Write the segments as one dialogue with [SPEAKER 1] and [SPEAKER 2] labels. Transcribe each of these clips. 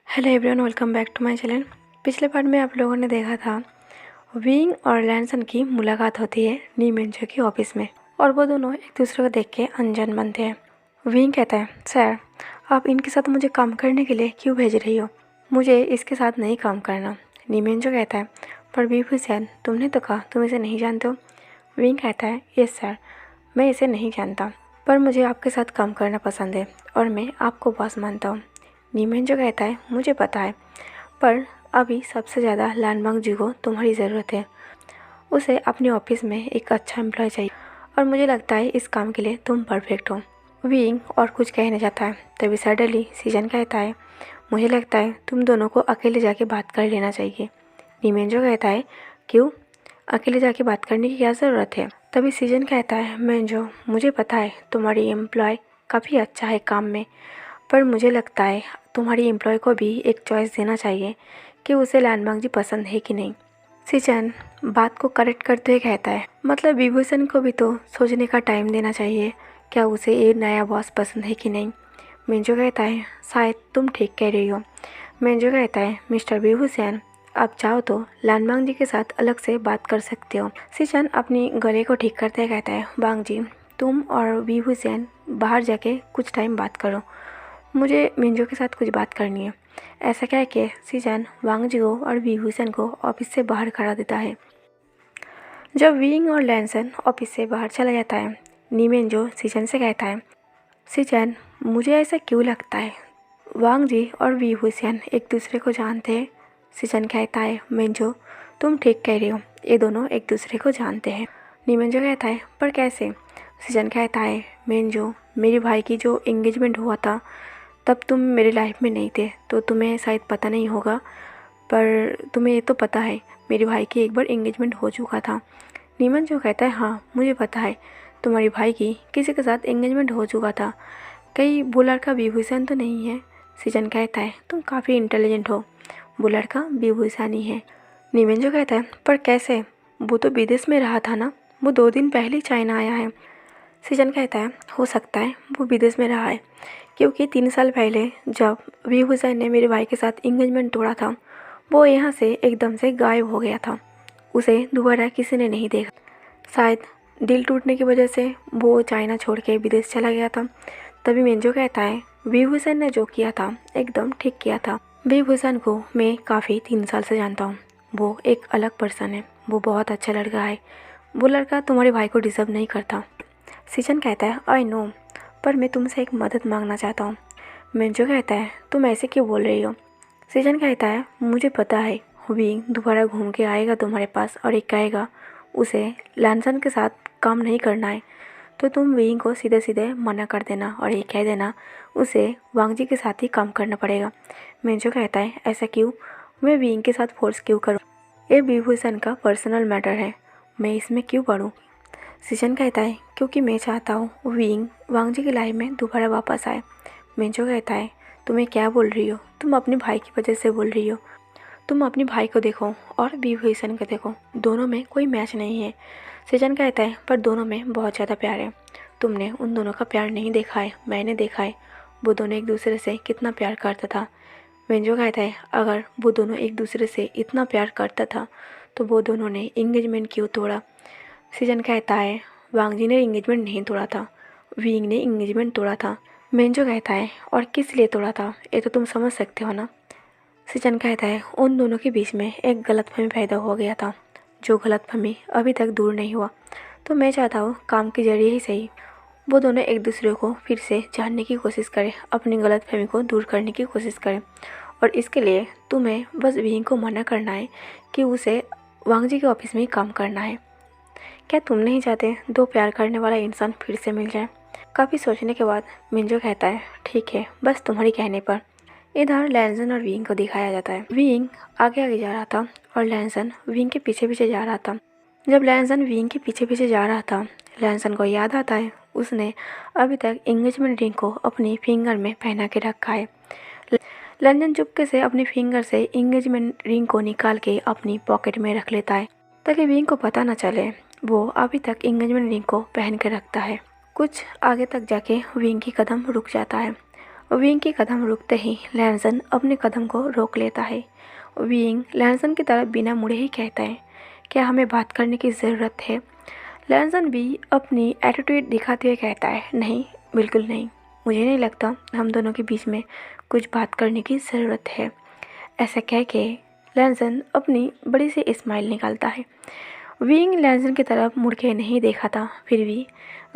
[SPEAKER 1] Hello everyone, welcome back to my channel. पिछले part में आप लोगों ने देखा था विंग और लैनसन की मुलाकात होती है नी मिनजो की ऑफिस में और वो दोनों एक दूसरे को देख के अनजान बनते हैं। विंग कहता है, सर आप इनके साथ मुझे काम करने के लिए क्यों भेज रही हो? मुझे इसके साथ नहीं काम करना। नी मिनजो कहता है, पर बीफू सैन तुमने तो कहा तुम इसे नहीं जानते हो। विंग कहता है, यस सर, मैं इसे नहीं जानता, पर मुझे आपके साथ काम करना पसंद है और मैं आपको बॉस मानता हूँ। नी मिनजो कहता है, मुझे पता है, पर अभी सबसे ज़्यादा लानबांग जी को तुम्हारी ज़रूरत है। उसे अपने ऑफिस में एक अच्छा एम्प्लॉय चाहिए और मुझे लगता है इस काम के लिए तुम परफेक्ट हो। विंग और कुछ कहने जाता है, तभी सडनली सीजन कहता है, मुझे लगता है तुम दोनों को अकेले जाके बात कर लेना चाहिए। नी मिनजो कहता है, क्यों? अकेले जाके बात करने की क्या ज़रूरत है? तभी सीजन कहता है, मिनजो मुझे पता है तुम्हारी एम्प्लॉय काफ़ी अच्छा है काम में, पर मुझे लगता है तुम्हारी एम्प्लॉय को भी एक चॉइस देना चाहिए कि उसे लानबांग जी पसंद है कि नहीं। सीजन बात को करेक्ट करते हुए कहता है, मतलब विभूषण को भी तो सोचने का टाइम देना चाहिए, क्या उसे ये नया बॉस पसंद है कि नहीं। मिंजो कहता है, शायद तुम ठीक कह रही हो। मिंजो कहता है, मिस्टर विभूषण आप चाहो तो लानबांग जी के साथ अलग से बात कर सकते हो। सीजन अपनी गले को ठीक करते हुए कहता है, बांग जी तुम और विभूषण बाहर जाके कुछ टाइम बात करो, मुझे मिंजो के साथ कुछ बात करनी है। ऐसा कह के सीजन वांग जियो और विभूषण को ऑफिस से बाहर खड़ा देता है। जब विंग और लैनसन ऑफिस से बाहर चला जाता है, नी मिंजो सीजन से कहता है, सीजन मुझे ऐसा क्यों लगता है वांग जी और विभूषण एक दूसरे को जानते हैं। सीजन कहता है, मिंजो तुम ठीक कह रही हो, ये दोनों एक दूसरे को जानते हैं। नी मिंजो कहता है, पर कैसे? सीजन कहता है, मिंजो मेरे भाई की जो एंगेजमेंट हुआ था तब तुम मेरी लाइफ में नहीं थे, तो तुम्हें शायद पता नहीं होगा, पर तुम्हें ये तो पता है मेरे भाई की एक बार एंगेजमेंट हो चुका था। नीमन जो कहता है, हाँ मुझे पता है तुम्हारे भाई की किसी के साथ एंगेजमेंट हो चुका था, कहीं वो लड़का विभूषण तो नहीं है। सीजन कहता है, तुम काफ़ी इंटेलिजेंट हो, वो लड़का विभूषण ही है। नीमन जो कहता है, पर कैसे? वो तो विदेश में रहा था ना, वो 2 दिन पहले ही चाइना आया है। सीजन कहता है, हो सकता है वो विदेश में रहा है, क्योंकि 3 साल पहले जब विभूषण ने मेरे भाई के साथ इंगेजमेंट तोड़ा था, वो यहाँ से एकदम से गायब हो गया था, उसे दोबारा किसी ने नहीं देखा। शायद दिल टूटने की वजह से वो चाइना छोड़ के विदेश चला गया था। तभी मिंजो कहता है, विभूषण ने जो किया था एकदम ठीक किया था। विभूषण को मैं काफ़ी 3 साल से जानता हूँ, वो एक अलग पर्सन है, वो बहुत अच्छा लड़का है, वो लड़का तुम्हारे भाई को डिज़र्व नहीं करता। सीजन कहता है, आई नो, पर मैं तुमसे एक मदद मांगना चाहता हूँ। मिंजो कहता है, तुम ऐसे क्यों बोल रही हो? सीजन कहता है, मुझे पता है विंग दोबारा घूम के आएगा तुम्हारे पास और एक कहेगा उसे लैनसन के साथ काम नहीं करना है, तो तुम विंग को सीधे सीधे मना कर देना और ये कह देना उसे वांग जी के साथ ही काम करना पड़ेगा। मिंजो कहता है, ऐसा क्यों? मैं विंग के साथ फोर्स क्यों करूँ? ये विभूषण का पर्सनल मैटर है, मैं इसमें क्यों पढ़ूँ? सीजन कहता है, क्योंकि मैं चाहता हूँ विंग वांग जी की लाइफ में दोबारा वापस आए। मिंजो कहता है, तुम्हें क्या बोल रही हो? तुम अपने भाई की वजह से बोल रही हो, तुम अपने भाई को देखो और विभूषण को देखो, दोनों में कोई मैच नहीं है। सीजन कहता है, पर दोनों में बहुत ज़्यादा प्यार है, तुमने उन दोनों का प्यार नहीं देखा है, मैंने देखा है, वो दोनों एक दूसरे से कितना प्यार करता था। मिंजो कहता है, अगर वो दोनों एक दूसरे से इतना प्यार करता था तो वो दोनों ने इंगेजमेंट क्यों तोड़ा? सीजन कहता है, वांग जी ने इंगेजमेंट नहीं तोड़ा था, विंग ने इंगेजमेंट तोड़ा था। मिंजो कहता है, और किस लिए तोड़ा था ये तो तुम समझ सकते हो ना? सीजन कहता है, उन दोनों के बीच में एक गलतफहमी पैदा हो गया था, जो गलतफहमी अभी तक दूर नहीं हुआ, तो मैं चाहता हूँ काम के जरिए ही सही वो दोनों एक दूसरे को फिर से जानने की कोशिश करें, अपनी गलतफहमी को दूर करने की कोशिश करें, और इसके लिए तुम्हें बस विंग को मना करना है कि उसे वांग जी के ऑफिस में ही काम करना है। क्या तुम नहीं चाहते दो प्यार करने वाला इंसान फिर से मिल जाए? काफ़ी सोचने के बाद मिंजो कहता है, ठीक है, बस तुम्हारी कहने पर। इधर लैनसन और विंग को दिखाया जाता है। विंग आगे आगे जा रहा था और लैनसन विंग के पीछे पीछे जा रहा था। जब लैनसन विंग के पीछे पीछे जा रहा था, लैनसन को याद आता है उसने अभी तक एंगेजमेंट रिंग को अपनी फिंगर में पहना के रखा है। लैनसन चुपके से अपनी फिंगर से एंगेजमेंट रिंग को निकाल के अपनी पॉकेट में रख लेता है, ताकि विंग को पता न चले वो अभी तक एंगेजमेंट रिंग को पहन के रखता है। कुछ आगे तक जाके विंग की कदम रुक जाता है विंग के कदम रुकते ही लैंसन अपने कदम को रोक लेता है। विंग लैंसन की तरफ बिना मुड़े ही कहता है, क्या हमें बात करने की ज़रूरत है? लैंसन भी अपनी एटीट्यूड दिखाते हुए कहता है, नहीं, बिल्कुल नहीं। मुझे नहीं लगता हम दोनों के बीच में कुछ बात करने की ज़रूरत है। ऐसा कह के लैंसन अपनी बड़ी सी स्माइल निकालता है। विंग लैंसन की तरफ मुड़ के नहीं देखा था, फिर भी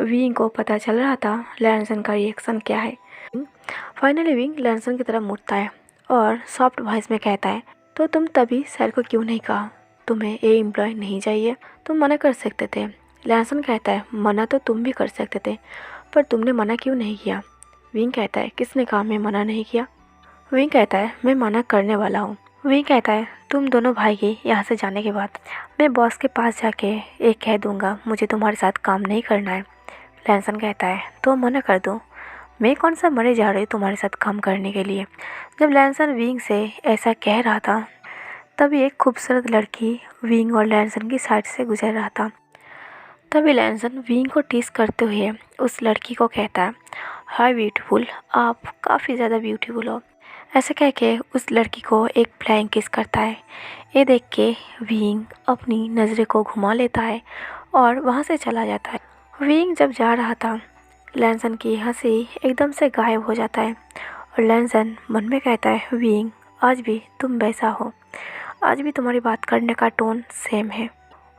[SPEAKER 1] विंग को पता चल रहा था लैंसन का रिएक्शन क्या है। फाइनली विंग लैंसन की तरफ मुड़ता है और सॉफ्ट वॉइस में कहता है, तो तुम तभी सर को क्यों नहीं कहा तुम्हें ये एम्प्लॉय नहीं चाहिए? तुम मना कर सकते थे। लैंसन कहता है, मना तो तुम भी कर सकते थे, पर तुमने मना क्यों नहीं किया? विंग कहता है, किसने कहा मैं मना नहीं किया? विंग कहता है, मैं मना करने वाला हूँ। विंग कहता है, तुम दोनों भाई के यहाँ से जाने के बाद मैं बॉस के पास जाके एक कह दूँगा मुझे तुम्हारे साथ काम नहीं करना है। लैंसन कहता है, तो मना कर दो, मैं कौन सा मरे जा रही हूँ तुम्हारे साथ काम करने के लिए। जब लैंसन विंग से ऐसा कह रहा था तभी एक खूबसूरत लड़की विंग और लैंसन की साइड से गुजर रहा था। तभी लैंसन विंग को टीस करते हुए उस लड़की को कहता है, हाय ब्यूटीफुल, आप काफ़ी ज़्यादा ब्यूटीफुल हो। ऐसे कह के उस लड़की को एक फ्लाइंग किस करता है। ये देख के विंग अपनी नज़रें को घुमा लेता है और वहाँ से चला जाता है। विंग जब जा रहा था लैंसन की हंसी एकदम से गायब हो जाता है और लैंसन मन में कहता है, विंग आज भी तुम वैसा हो, आज भी तुम्हारी बात करने का टोन सेम है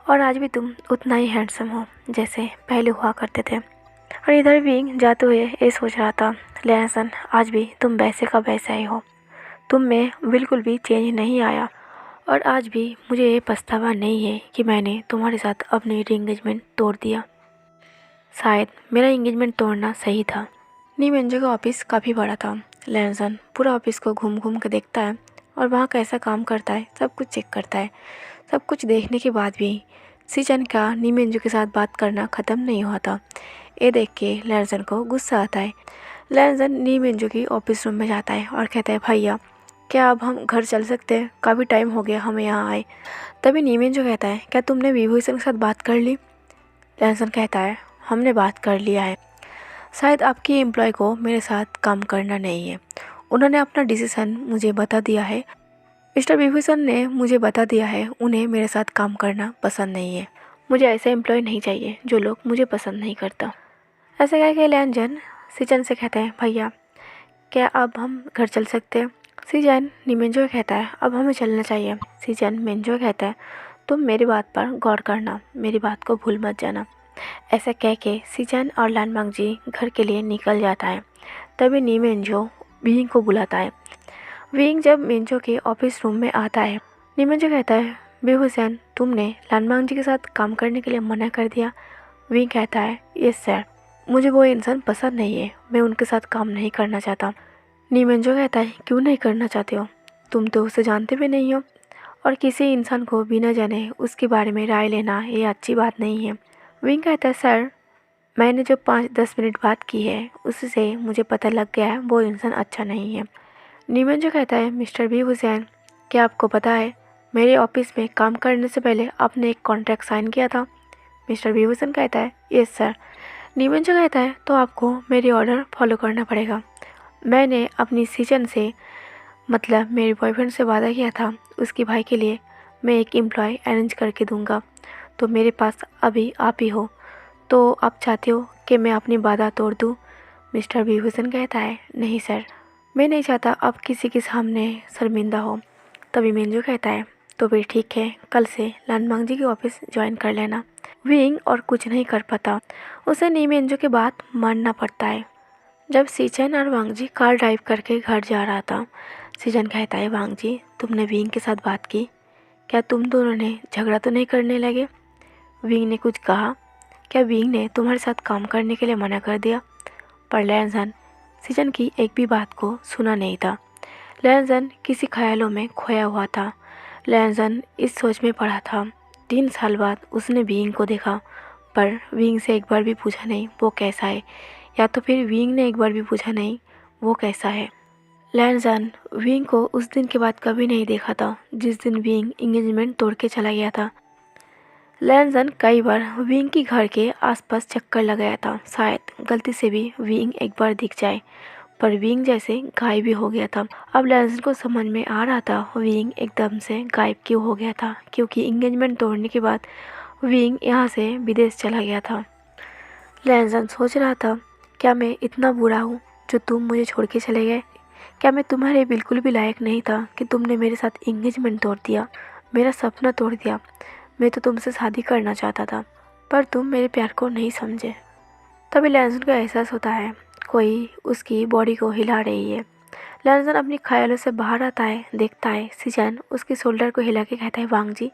[SPEAKER 1] और आज भी तुम उतना ही हैंडसम हो जैसे पहले हुआ करते थे। और इधर विंग जाते हुए ये सोच रहा था, लैंसन आज भी तुम वैसे का वैसा ही हो, तुम में बिल्कुल भी चेंज नहीं आया और आज भी मुझे ये पछतावा नहीं है कि मैंने तुम्हारे साथ अपनी एंगेजमेंट तोड़ दिया। शायद मेरा एंगेजमेंट तोड़ना सही था। नी मेंजो का ऑफिस काफ़ी बड़ा था। लैंसन पूरा ऑफिस को घूम घूम के देखता है और वहाँ कैसा काम करता है सब कुछ चेक करता है। सब कुछ देखने के बाद भी सीजन का नी मेंजो के साथ बात करना ख़त्म नहीं हुआ था। ये देख के लैंसन को गुस्सा आता है। लैंसन नी मेंजो की ऑफिस रूम में जाता है और कहता है, भैया क्या अब हम घर चल सकते हैं? काफ़ी टाइम हो गया हमें यहाँ आए। तभी नी मेंजो कहता है, क्या तुमने विभूषण के साथ बात कर ली? लैंसन कहता है, हमने बात कर लिया है। शायद आपकी एम्प्लॉय को मेरे साथ काम करना नहीं है। उन्होंने अपना डिसीज़न मुझे बता दिया है। मिस्टर विभूषण ने मुझे बता दिया है उन्हें मेरे साथ काम करना पसंद नहीं है। मुझे ऐसे एम्प्लॉय नहीं चाहिए जो लोग मुझे पसंद नहीं करता। ऐसे कह के लैंसन सीजन से कहते हैं, भैया क्या अब हम घर चल सकते हैं? सीजन मेंजो कहता है, अब हमें चलना चाहिए। सीजन मेंजो कहता है, तुम मेरी बात पर गौर करना, मेरी बात को भूल मत जाना। ऐसा कह के सीजन और लानमांग जी घर के लिए निकल जाता है। तभी नी मेंजो विंग को बुलाता है। विंग जब मेंजो के ऑफिस रूम में आता है, नी मेंजो कहता है, विभूषण तुमने लानमांग जी के साथ काम करने के लिए मना कर दिया। विंग कहता है, यस सर, मुझे वो इंसान पसंद नहीं है, मैं उनके साथ काम नहीं करना चाहता। नी मेंजो कहता है, क्यों नहीं करना चाहते हो? तुम तो उसे जानते भी नहीं हो और किसी इंसान को बिना जाने उसके बारे में राय लेना ये अच्छी बात नहीं है। विंग कहता है, सर मैंने जो 5-10 मिनट बात की है उससे मुझे पता लग गया है वो इंसान अच्छा नहीं है। नी मेंजो कहता है, मिस्टर विभूषण क्या आपको पता है मेरे ऑफिस में काम करने से पहले आपने एक कॉन्ट्रैक्ट साइन किया था? मिस्टर विभूषण कहता है, यस सर। नी मेंजो कहता है, तो आपको मेरी ऑर्डर फॉलो करना पड़ेगा। मैंने अपनी सीजन से मतलब मेरे बॉयफ्रेंड से वादा किया था उसके भाई के लिए मैं एक एम्प्लॉय अरेंज करके दूंगा, तो मेरे पास अभी आप ही हो, तो आप चाहते हो कि मैं अपनी वादा तोड़ दूं? मिस्टर विभूषण कहता है, नहीं सर, मैं नहीं चाहता आप किसी के सामने शर्मिंदा हो। तभी मेंजो कहता है, तो फिर ठीक है, कल से लानमांग जी की ऑफिस ज्वाइन कर लेना। विंग और कुछ नहीं कर पाता, उसे नी मेंजो की बात मानना पड़ता है। जब सीजन और वांग जी कार ड्राइव करके घर जा रहा था, सीजन कहता है, वांग जी तुमने विंग के साथ बात की? क्या तुम दोनों ने झगड़ा तो नहीं करने लगे? विंग ने कुछ कहा? क्या विंग ने तुम्हारे साथ काम करने के लिए मना कर दिया? पर लैंसन सीजन की एक भी बात को सुना नहीं था। लैंसन किसी ख्यालों में खोया हुआ था। लैंसन इस सोच में पड़ा था। 3 साल बाद उसने विंग को देखा, पर विंग से एक बार भी पूछा नहीं वो कैसा है, या तो फिर विंग ने एक बार भी पूछा नहीं वो कैसा है। लैंसन विंग को उस दिन के बाद कभी नहीं देखा था जिस दिन विंग इंगेजमेंट तोड़ के चला गया था। लैंसन कई बार विंग की घर के आसपास चक्कर लगाया था, शायद गलती से भी विंग एक बार दिख जाए, पर विंग जैसे गायब भी हो गया था। अब लैंसन को समझ में आ रहा था विंग एकदम से गायब क्यों हो गया था, क्योंकि इंगेजमेंट तोड़ने के बाद विंग यहाँ से विदेश चला गया था। लैंसन सोच रहा था, क्या मैं इतना बुरा हूँ जो तुम मुझे छोड़ के चले गए? क्या मैं तुम्हारे बिल्कुल भी लायक नहीं था कि तुमने मेरे साथ इंगेजमेंट तोड़ दिया, मेरा सपना तोड़ दिया? मैं तो तुमसे शादी करना चाहता था, पर तुम मेरे प्यार को नहीं समझे। तभी लैंसन को एहसास होता है कोई उसकी बॉडी को हिला रही है। लैंसन अपनी ख्यालों से बाहर आता है, देखता है सीजन उसके शोल्डर को हिला के कहता है, वांग जी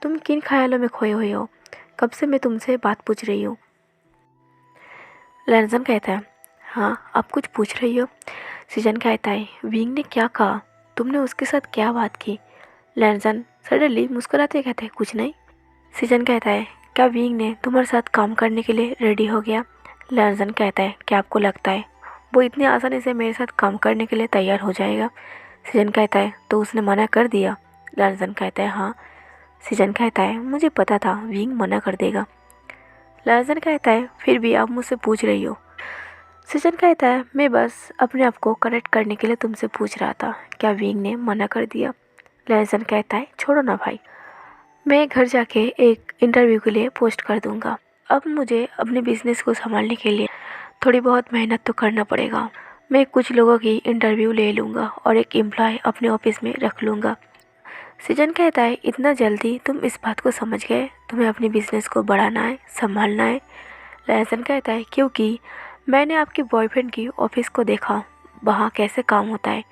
[SPEAKER 1] तुम किन ख्यालों में खोए हुए हो? कब से मैं तुमसे बात पूछ रही हूँ। लैंसन कहता है, हाँ आप कुछ पूछ रही हो? सीजन कहता है, विंग ने क्या कहा? तुमने उसके साथ क्या बात की? लैंसन सडनली मुस्कुराते कहता है, कुछ नहीं। सीजन कहता है, क्या विंग ने तुम्हारे साथ काम करने के लिए रेडी हो गया? लैंसन कहता है, क्या आपको लगता है वो इतनी आसानी से मेरे साथ काम करने के लिए तैयार हो जाएगा? सीजन कहता है, तो उसने मना कर दिया? लैंसन कहता है, हाँ। सीजन कहता है, मुझे पता था विंग मना कर देगा। लैंसन कहता है, फिर भी आप मुझसे पूछ रही हो? सीजन कहता है, मैं बस अपने आप को करेक्ट करने के लिए तुमसे पूछ रहा था, क्या विंग ने मना कर दिया? लैंसन कहता है, छोड़ो ना भाई, मैं घर जाके एक इंटरव्यू के लिए पोस्ट कर दूंगा। अब मुझे अपने बिजनेस को संभालने के लिए थोड़ी बहुत मेहनत तो करना पड़ेगा। मैं कुछ लोगों की इंटरव्यू ले लूँगा और एक एम्प्लॉय अपने ऑफिस में रख लूँगा। सीजन कहता है, इतना जल्दी तुम इस बात को समझ गए? तुम्हें अपने बिजनेस को बढ़ाना है, संभालना है? लैंसन कहता है, क्योंकि मैंने आपके बॉयफ्रेंड की ऑफिस को देखा, वहाँ कैसे काम होता है।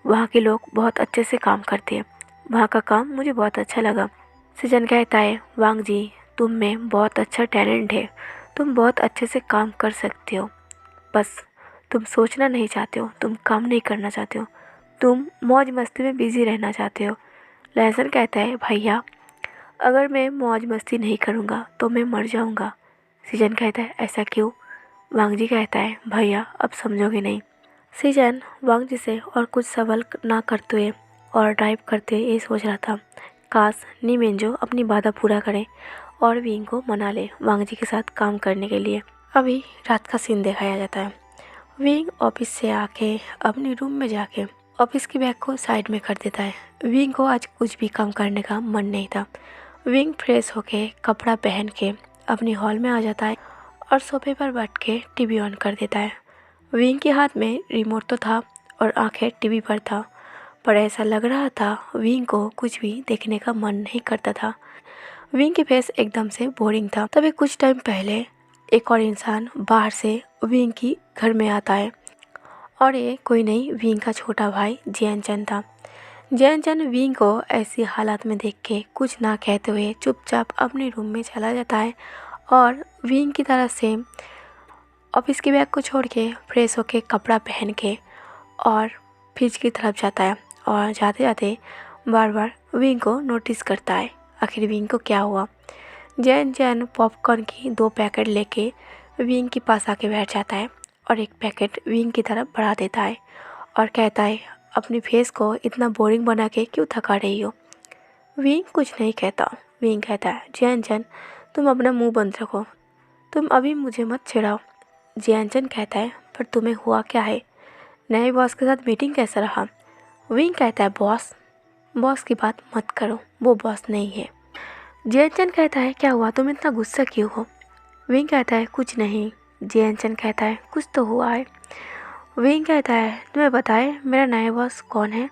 [SPEAKER 1] वहाँ के लोग बहुत अच्छे से काम करते हैं, वहाँ का काम मुझे बहुत अच्छा लगा। सीजन कहता है, वांग जी तुम में बहुत अच्छा टैलेंट है, तुम बहुत अच्छे से काम कर सकते हो, बस तुम सोचना नहीं चाहते हो, तुम काम नहीं करना चाहते हो, तुम मौज मस्ती में बिजी रहना चाहते हो। लैंसन कहता है, भैया अगर मैं मौज मस्ती नहीं करूँगा तो मैं मर जाऊँगा। सीजन कहता है, ऐसा क्यों? वांग जी कहता है, भैया अब समझोगे नहीं। सीजन वांग जी से और कुछ सवाल ना करते हुए और ड्राइव करते हुए ये सोच रहा था, काश नीमेंजो अपनी वादा पूरा करे और विंग को मना ले वांग जी के साथ काम करने के लिए। अभी रात का सीन दिखाया जाता है। विंग ऑफिस से आके अपने रूम में जाके ऑफिस की बैग को साइड में कर देता है। विंग को आज कुछ भी काम करने का मन नहीं था। विंग फ्रेश होके कपड़ा पहन के अपनी हॉल में आ जाता है और सोफे पर बैठ के टीवी ऑन कर देता है। विंग के हाथ में रिमोट तो था और आंखें टीवी पर था, पर ऐसा लग रहा था विंग को कुछ भी देखने का मन नहीं करता था। विंग के फेस एकदम से बोरिंग था। तभी कुछ टाइम पहले एक और इंसान बाहर से विंग की घर में आता है और ये कोई नहीं, विंग का छोटा भाई जैन चन था। जैन चन विंग को ऐसी हालत में देख के कुछ ना कहते हुए चुपचाप अपने रूम में चला जाता है और विंग की तरह से ऑफिस की बैग को छोड़ के फ्रेश होके कपड़ा पहन के और फ्रिज की तरफ जाता है और जाते जाते बार बार विंग को नोटिस करता है। आखिर विंग को क्या हुआ? जैन जैन पॉपकॉर्न की 2 पैकेट लेके विंग के पास आके बैठ जाता है और एक पैकेट विंग की तरफ बढ़ा देता है और कहता है, अपनी फेस को इतना बोरिंग बना के क्यों थका रही हो? विंग कुछ नहीं कहता। विंग कहता है, जैन जैन तुम अपना मुंह बंद रखो, तुम अभी मुझे मत चिढ़ाओ। जैन जैन कहता है, पर तुम्हें हुआ क्या है? नए बॉस के साथ मीटिंग कैसा रहा? विंग कहता है, बॉस की बात मत करो, वो बॉस नहीं है। जैन चन कहता है, क्या हुआ, तुम इतना गुस्सा क्यों हो? विंग कहता है, कुछ नहीं। जैन चन कहता है, कुछ तो हुआ है। विंग कहता है, तुम्हें बताए मेरा नया बॉस कौन है?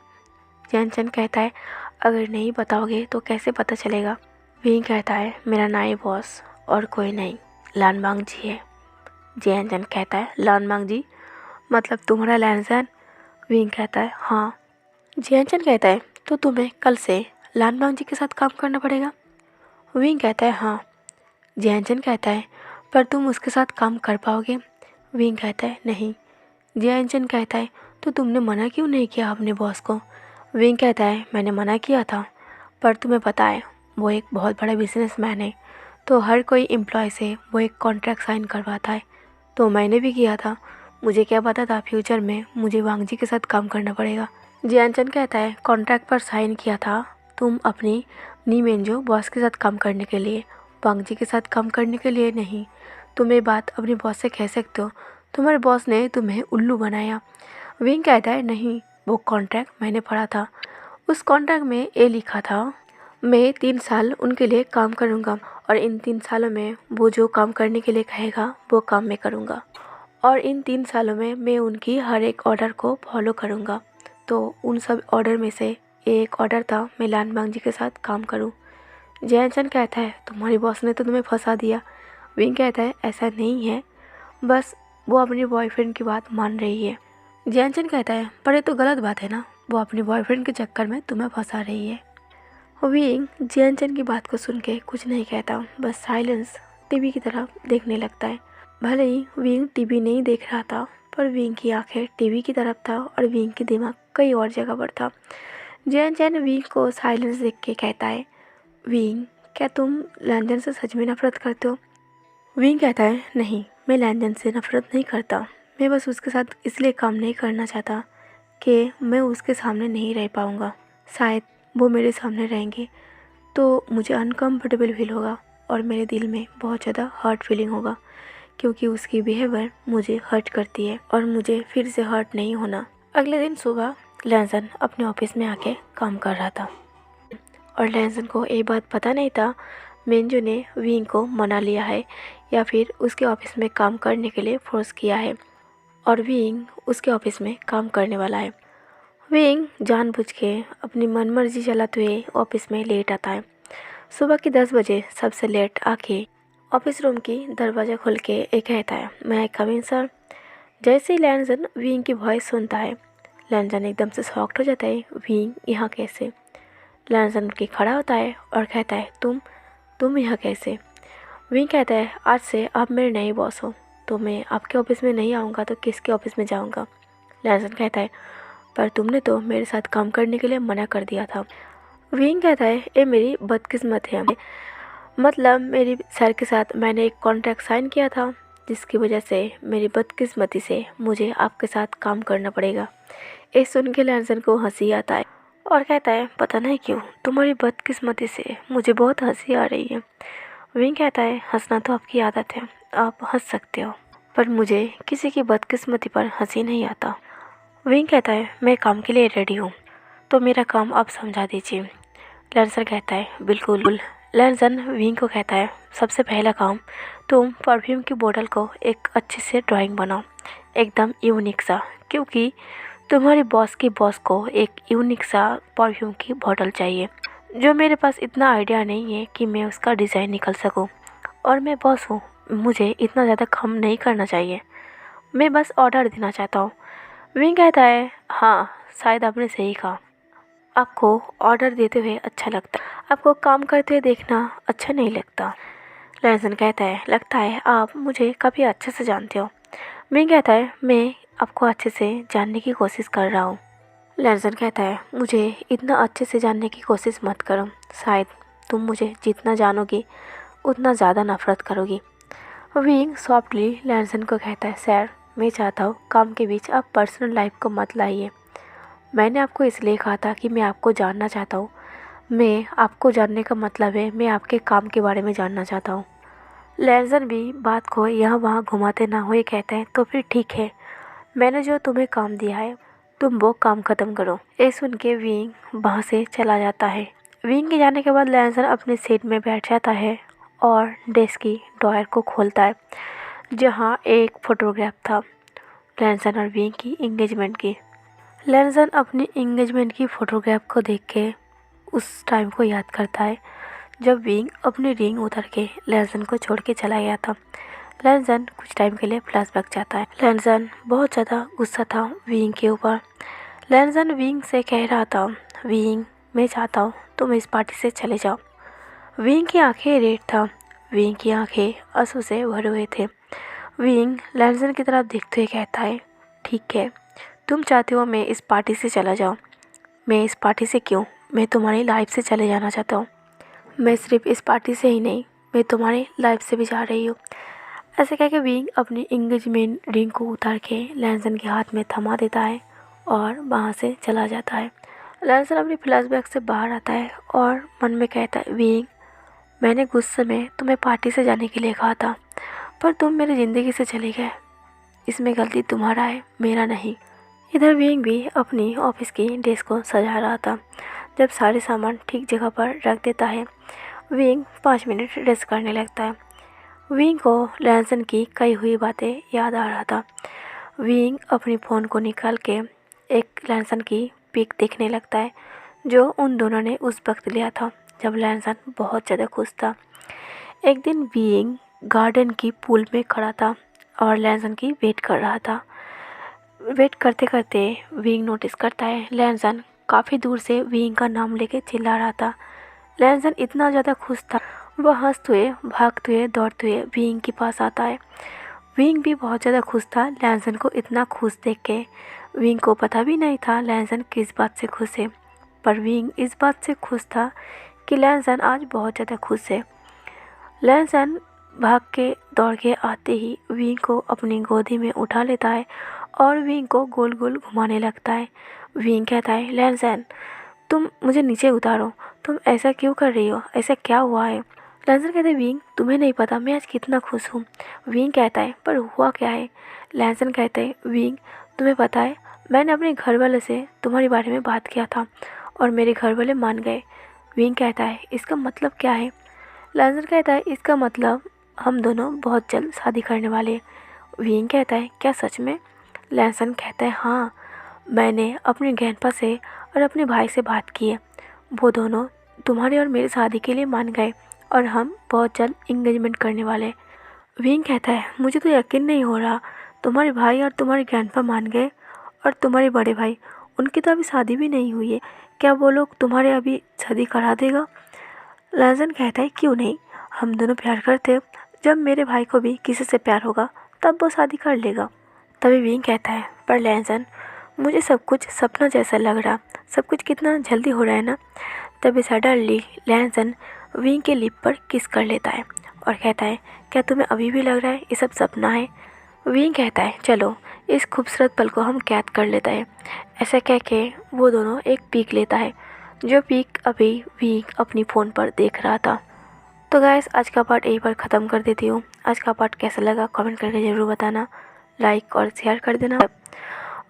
[SPEAKER 1] जैन चन कहता है, अगर नहीं बताओगे तो कैसे पता चलेगा? विंग कहता है, मेरा नया बॉस और कोई नहीं, लानबांग जी है। जैन चन कहता है, लानबांग जी मतलब तुम्हारा लैंसन? विंग कहता है, हाँ। जैन चन कहता है, तो तुम्हें कल से लानबांग जी के साथ काम करना पड़ेगा? विंग कहता है, हाँ। जैन चन कहता है, पर तुम उसके साथ काम कर पाओगे? विंग कहता है, नहीं। जैन चन कहता है, तो तुमने मना क्यों नहीं किया अपने बॉस को? विंग कहता है, मैंने मना किया था, पर तुम्हें पता है वो एक बहुत बड़ा बिजनेसमैन है, तो हर कोई एम्प्लॉय से वो एक कॉन्ट्रैक्ट साइन करवाता है, तो मैंने भी किया था। मुझे क्या पता था फ्यूचर में मुझे वांग जी के साथ काम करना पड़ेगा। जैन चन कहता है, कॉन्ट्रैक्ट पर साइन किया था तुम अपनी नीमेंजो बॉस के साथ काम करने के लिए, वांग जी के साथ काम करने के लिए नहीं। तुम ये बात अपने बॉस से कह सकते हो, तुम्हारे बॉस ने तुम्हें उल्लू बनाया। विंग कहता है नहीं, वो कॉन्ट्रैक्ट मैंने पढ़ा था। उस कॉन्ट्रैक्ट में ये लिखा था, मैं 3 साल उनके लिए काम करूँगा और इन 3 सालों में वो जो काम करने के लिए कहेगा वो काम मैं करूँगा और इन 3 सालों में मैं उनकी हर एक ऑर्डर को फॉलो करूँगा। तो उन सब ऑर्डर में से एक ऑर्डर था मैं लानबांग जी के साथ काम करूँ। जयचंद कहता है तुम्हारी बॉस ने तो तुम्हें फंसा दिया। विंग कहता है ऐसा नहीं है, बस वो अपनी बॉयफ्रेंड की बात मान रही है। जयचंद कहता है पर ये तो गलत बात है ना, वो अपनी बॉयफ्रेंड के चक्कर में तुम्हें फंसा रही है। विंग जयचंद की बात को सुन के कुछ नहीं कहता, बस साइलेंस टीवी की तरफ देखने लगता है। भले ही विंग टीवी नहीं देख रहा था, पर विंग की आंखें टीवी की तरफ था और विंग की दिमाग कई और जगह पर था। जयचंद विंग को साइलेंस देख के कहता है, विंग क्या तुम लैंजन से सच में नफरत करते हो? विंग कहता है नहीं, मैं लैंजन से नफरत नहीं करता, मैं बस उसके साथ इसलिए काम नहीं करना चाहता कि मैं उसके सामने नहीं रह पाऊँगा। शायद वो मेरे सामने रहेंगे तो मुझे अनकम्फर्टेबल फील होगा और मेरे दिल में बहुत ज़्यादा हर्ट फीलिंग होगा, क्योंकि उसकी बिहेवियर मुझे हर्ट करती है और मुझे फिर से हर्ट नहीं होना। अगले दिन सुबह लैंजन अपने ऑफिस में आके काम कर रहा था और लैंजन को ये बात पता नहीं था मेंजो ने विंग को मना लिया है या फिर उसके ऑफिस में काम करने के लिए फोर्स किया है और विंग उसके ऑफिस में काम करने वाला है। विंग जानबूझ के अपनी मनमर्जी चलाते हुए ऑफिस में लेट आता है। सुबह के 10 बजे सबसे लेट आके ऑफिस रूम की दरवाज़ा खोल के एक कहता है, मैं कम इन सर। जैसे ही लैंजन विंग की वॉइस सुनता है, लैंजन एकदम से शॉक्ड हो जाता है, विंग यहाँ कैसे? लैंजन उठ के खड़ा होता है और कहता है, तुम यहाँ कैसे? विंग कहता है, आज से आप मेरे नए बॉस हो, तो मैं आपके ऑफिस में नहीं आऊँगा तो किसके ऑफिस में जाऊँगा? लैंजन कहता है, पर तुमने तो मेरे साथ काम करने के लिए मना कर दिया था। विंग कहता है, ये मेरी बदकिस्मत है, मतलब मेरी सर के साथ मैंने एक कॉन्ट्रैक्ट साइन किया था जिसकी वजह से मेरी बदकिस्मती से मुझे आपके साथ काम करना पड़ेगा। ये सुन के लैंजन को हंसी आता है और कहता है, पता नहीं क्यों तुम्हारी बदकिस्मती से मुझे बहुत हंसी आ रही है। विंग कहता है, हंसना तो आपकी आदत है, आप हंस सकते हो, पर मुझे किसी की बदकिस्मती पर हंसी नहीं आता। विंग कहता है, मैं काम के लिए रेडी हूँ, तो मेरा काम आप समझा दीजिए। लैंजन कहता है, बिल्कुल। लैंजन विंग को कहता है, सबसे पहला काम तुम परफ्यूम की बोतल को एक अच्छे से ड्राइंग बनाओ, एकदम यूनिक सा, क्योंकि तुम्हारी बॉस की बॉस को एक यूनिक सा परफ्यूम की बोतल चाहिए, जो मेरे पास इतना आइडिया नहीं है कि मैं उसका डिज़ाइन निकल सकूं। और मैं बॉस हूँ, मुझे इतना ज़्यादा काम नहीं करना चाहिए, मैं बस ऑर्डर देना चाहता हूँ। विंग कहता है, हाँ शायद आपने सही कहा, आपको ऑर्डर देते हुए अच्छा लगता है, आपको काम करते हुए देखना अच्छा नहीं लगता। लैंजन कहता है, लगता है आप मुझे काफ़ी अच्छे से जानते हो। विंग कहता है, मैं आपको अच्छे से जानने की कोशिश कर रहा हूँ। लैंजन कहता है, मुझे इतना अच्छे से जानने की कोशिश मत करो, शायद तुम मुझे जितना जानोगी उतना ज़्यादा नफरत करोगी। विंग सॉफ्टली लैंजन को कहता है, सर मैं चाहता हूँ काम के बीच आप पर्सनल लाइफ को मत लाइए, मैंने आपको इसलिए कहा था कि मैं आपको जानना चाहता हूँ, मैं आपको जानने का मतलब है मैं आपके काम के बारे में जानना चाहता हूँ। लैंजन भी बात को यहाँ वहाँ घुमाते ना हुए कहते हैं, तो फिर ठीक है, मैंने जो तुम्हें काम दिया है तुम वो काम ख़त्म करो। ये सुन के विंग वहाँ से चला जाता है। विंग के जाने के बाद लैंजन अपने सीट में बैठ जाता है और डेस्क की ड्रॉयर को खोलता है जहाँ एक फोटोग्राफ था लैंजन और विंग की इंगेजमेंट की। लैंजन अपनी इंगेजमेंट की फ़ोटोग्राफ को देख के उस टाइम को याद करता है जब विंग अपनी रिंग उतार के लैंजन को छोड़ के चला गया था। लैंजन कुछ टाइम के लिए फ्लैशबैक जाता है। लैंजन बहुत ज़्यादा गुस्सा था विंग के ऊपर। लैंजन विंग से कह रहा था, विंग मैं चाहता हूँ तुम इस पार्टी से चले जाओ। विंग की आंखें रेड था, विंग की आंखें आंसू से भरे हुए थे। विंग लैंजन की तरफ देखते हुए कहता है, ठीक है तुम चाहते हो मैं इस पार्टी से चला जाऊँ, मैं इस पार्टी से क्यों, मैं तुम्हारी लाइफ से चले जाना चाहता हूँ। मैं सिर्फ इस पार्टी से ही नहीं, मैं तुम्हारी लाइफ से भी जा रही हूँ। ऐसे कह के विंग अपनी इंगेजमेंट रिंग को उतार के लैंजन के हाथ में थमा देता है और वहाँ से चला जाता है। लैंजन अपनी फ्लैशबैक से बाहर आता है और मन में कहता है, विंग मैंने गुस्से में तुम्हें पार्टी से जाने के लिए कहा था, पर तुम मेरी ज़िंदगी से चले गए। इसमें गलती तुम्हारा है, मेरा नहीं। इधर विंग भी अपनी ऑफिस की डेस्क को सजा रहा था। जब सारे सामान ठीक जगह पर रख देता है, विंग 5 मिनट रेस्ट करने लगता है। विंग को लैनसन की कही हुई बातें याद आ रहा था। विंग अपनी फ़ोन को निकाल के एक लैनसन की पिक देखने लगता है जो उन दोनों ने उस वक्त लिया था जब लैनसन बहुत ज़्यादा खुश था। एक दिन विंग गार्डन की पूल में खड़ा था और लैनसन की वेट कर रहा था। वेट करते करते विंग नोटिस करता है लैनसन काफ़ी दूर से विंग का नाम लेके चिल्ला रहा था। लैनसन इतना ज़्यादा खुश था, वह हंसते हुए, भागते हुए, दौड़ते हुए विंग के पास आता है। विंग भी बहुत ज़्यादा खुश था लैनसन को इतना खुश देख के। विंग को पता भी नहीं था लैनसन किस बात से खुश है, पर विंग इस बात से खुश था कि लैनसन आज बहुत ज़्यादा खुश है। लैनसन भाग के दौड़ के आते ही विंग को अपनी गोदी में उठा लेता है और विंग को गोल गोल घुमाने लगता है। विंग कहता है, लैनसन तुम मुझे नीचे उतारो, तुम ऐसा क्यों कर रही हो, ऐसा क्या हुआ है? लैनसन कहता है, विंग तुम्हें नहीं पता मैं आज कितना खुश हूँ। विंग कहता है, पर हुआ क्या है? लैनसन कहते हैं, विंग तुम्हें पता है मैंने अपने घर वाले से तुम्हारे बारे में बात किया था और मेरे घर वाले मान गए। विंग कहता है, इसका मतलब क्या है? लैनसन कहता है, इसका मतलब हम दोनों बहुत जल्द शादी करने वाले हैं। विंग कहता है, क्या सच में? लैनसन कहता है, हाँ, मैंने अपने ग्रैंडपा से और अपने भाई से बात की है। वो दोनों तुम्हारी और मेरी शादी के लिए मान गए और हम बहुत जल्द इंगेजमेंट करने वाले हैं। विंग कहता है, मुझे तो यकीन नहीं हो रहा, तुम्हारे भाई और तुम्हारे ग्रैंडपा मान गए और तुम्हारे बड़े भाई, उनकी तो अभी शादी भी नहीं हुई है, क्या वो लोग तुम्हारे अभी शादी करा देगा? लैनसन कहता है, क्यों नहीं, हम दोनों प्यार करते हैं, जब मेरे भाई को भी किसी से प्यार होगा तब वो शादी कर लेगा। तभी विंग कहता है, पर लैनसन मुझे सब कुछ सपना जैसा लग रहा, सब कुछ कितना जल्दी हो रहा है ना। तभी सडनली लैनसन विंग के लिप पर किस कर लेता है और कहता है, क्या तुम्हें अभी भी लग रहा है ये सब सपना है? विंग कहता है, चलो इस खूबसूरत पल को हम कैद कर लेता है। ऐसा कह के वो दोनों एक पीक लेता है, जो पीक अभी विंग अपनी फ़ोन पर देख रहा था। तो गाइस आज का पार्ट यहीं पर ख़त्म कर देती हूँ। आज का पार्ट कैसा लगा कमेंट करके ज़रूर बताना, लाइक और शेयर कर देना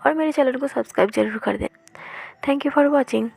[SPEAKER 1] और मेरे चैनल को सब्सक्राइब ज़रूर कर देना। Thank you for watching.